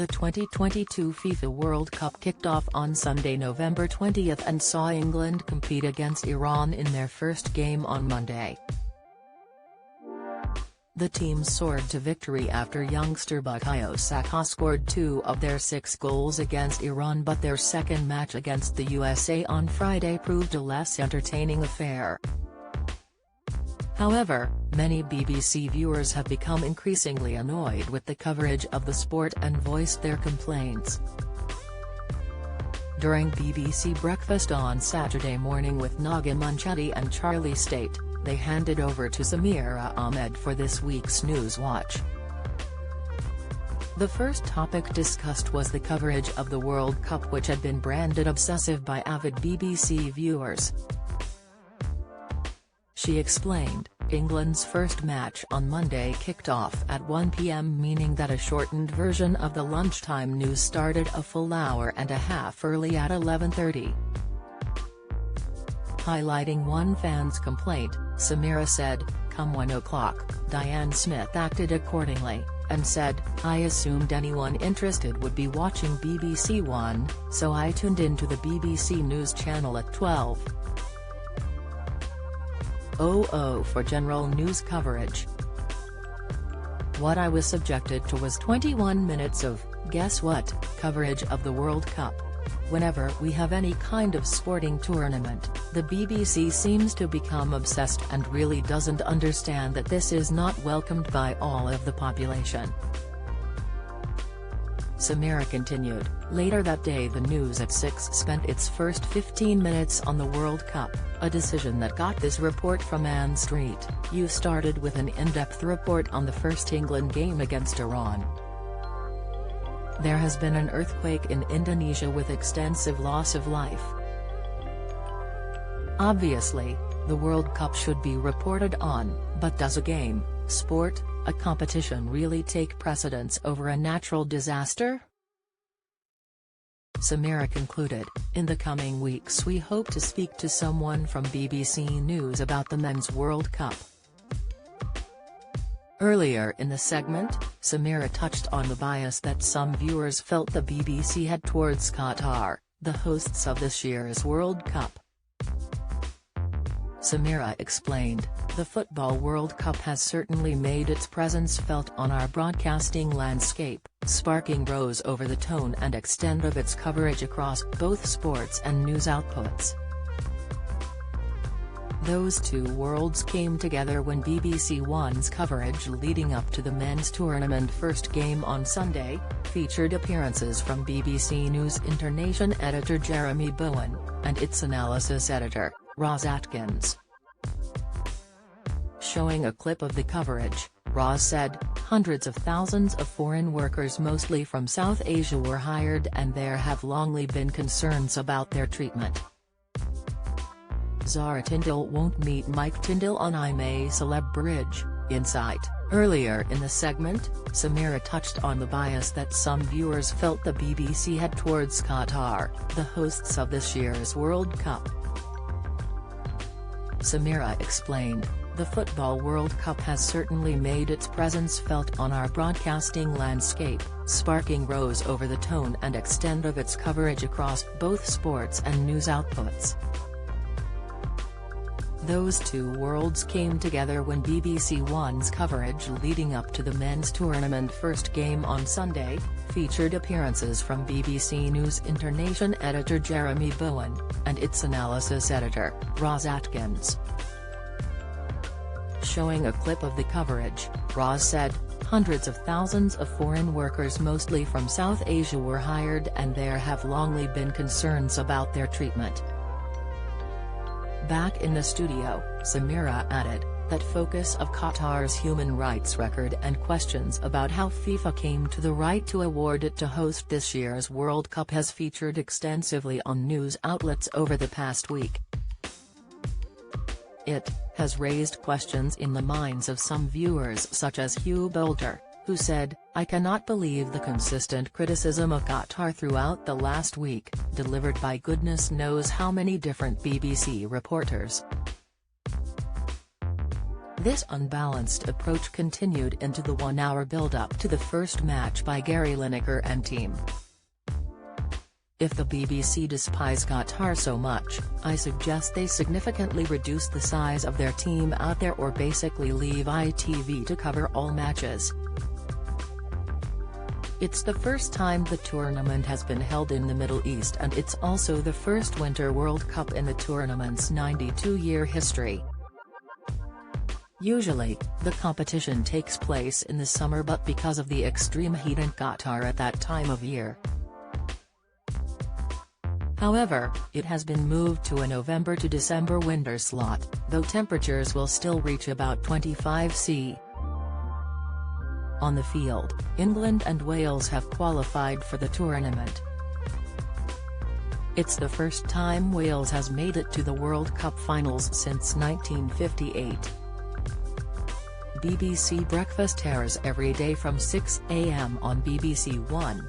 The 2022 FIFA World Cup kicked off on Sunday, November 20 and saw England compete against Iran in their first game on Monday. The team soared to victory after youngster Bukayo Saka scored 2 of their 6 goals against Iran, but their second match against the USA on Friday proved a less entertaining affair. However, many BBC viewers have become increasingly annoyed with the coverage of the sport and voiced their complaints. During BBC Breakfast on Saturday morning with Naga Munchetty and Charlie State, they handed over to Samira Ahmed for this week's News Watch. The first topic discussed was the coverage of the World Cup, which had been branded obsessive by avid BBC viewers. She explained, England's first match on Monday kicked off at 1 p.m, meaning that a shortened version of the lunchtime news started a full hour and a half early at 11:30. Highlighting one fan's complaint, Samira said, "Come 1 o'clock, Diane Smith acted accordingly, and said, I assumed anyone interested would be watching BBC One, so I tuned into the BBC News channel at 12:00 for general news coverage. What I was subjected to was 21 minutes of, guess what, coverage of the World Cup. Whenever we have any kind of sporting tournament, the BBC seems to become obsessed and really doesn't understand that this is not welcomed by all of the population." Samira continued, later that day the News at 6 spent its first 15 minutes on the World Cup, a decision that got this report from Ann Street. You started with an in-depth report on the first England game against Iran. There has been an earthquake in Indonesia with extensive loss of life. Obviously, the World Cup should be reported on, but does a game, sport, a competition really take precedence over a natural disaster? Samira concluded, in the coming weeks we hope to speak to someone from BBC News about the Men's World Cup. Earlier in the segment, Samira touched on the bias that some viewers felt the BBC had towards Qatar, the hosts of this year's World Cup. Samira explained, the Football World Cup has certainly made its presence felt on our broadcasting landscape, sparking rows over the tone and extent of its coverage across both sports and news outputs. Those two worlds came together when BBC One's coverage leading up to the men's tournament first game on Sunday, featured appearances from BBC News Internation editor Jeremy Bowen, and its analysis editor, Roz Atkins. Showing a clip of the coverage, Roz said, hundreds of thousands of foreign workers mostly from South Asia were hired and there have longly been concerns about their treatment. Zara Tindall won't meet Mike Tindall on I'm a Celeb Bridge, Insight. Earlier in the segment, Samira touched on the bias that some viewers felt the BBC had towards Qatar, the hosts of this year's World Cup. Samira explained, the Football World Cup has certainly made its presence felt on our broadcasting landscape, sparking rows over the tone and extent of its coverage across both sports and news outputs. Those two worlds came together when BBC One's coverage leading up to the men's tournament first game on Sunday, featured appearances from BBC News Internation editor Jeremy Bowen, and its analysis editor, Roz Atkins. Showing a clip of the coverage, Roz said, hundreds of thousands of foreign workers mostly from South Asia were hired and there have longly been concerns about their treatment. Back in the studio, Samira added, that focus of Qatar's human rights record and questions about how FIFA came to the right to award it to host this year's World Cup has featured extensively on news outlets over the past week. It has raised questions in the minds of some viewers such as Hugh Bolter, who said, I cannot believe the consistent criticism of Qatar throughout the last week, delivered by goodness knows how many different BBC reporters. This unbalanced approach continued into the one-hour build-up to the first match by Gary Lineker and team. If the BBC despise Qatar so much, I suggest they significantly reduce the size of their team out there or basically leave ITV to cover all matches. It's the first time the tournament has been held in the Middle East, and it's also the first Winter World Cup in the tournament's 92-year history. Usually, the competition takes place in the summer, but because of the extreme heat in Qatar at that time of year. However, it has been moved to a November to December winter slot, though temperatures will still reach about 25 degrees. On the field, England and Wales have qualified for the tournament. It's the first time Wales has made it to the World Cup finals since 1958. BBC Breakfast airs every day from 6 a.m. on BBC One.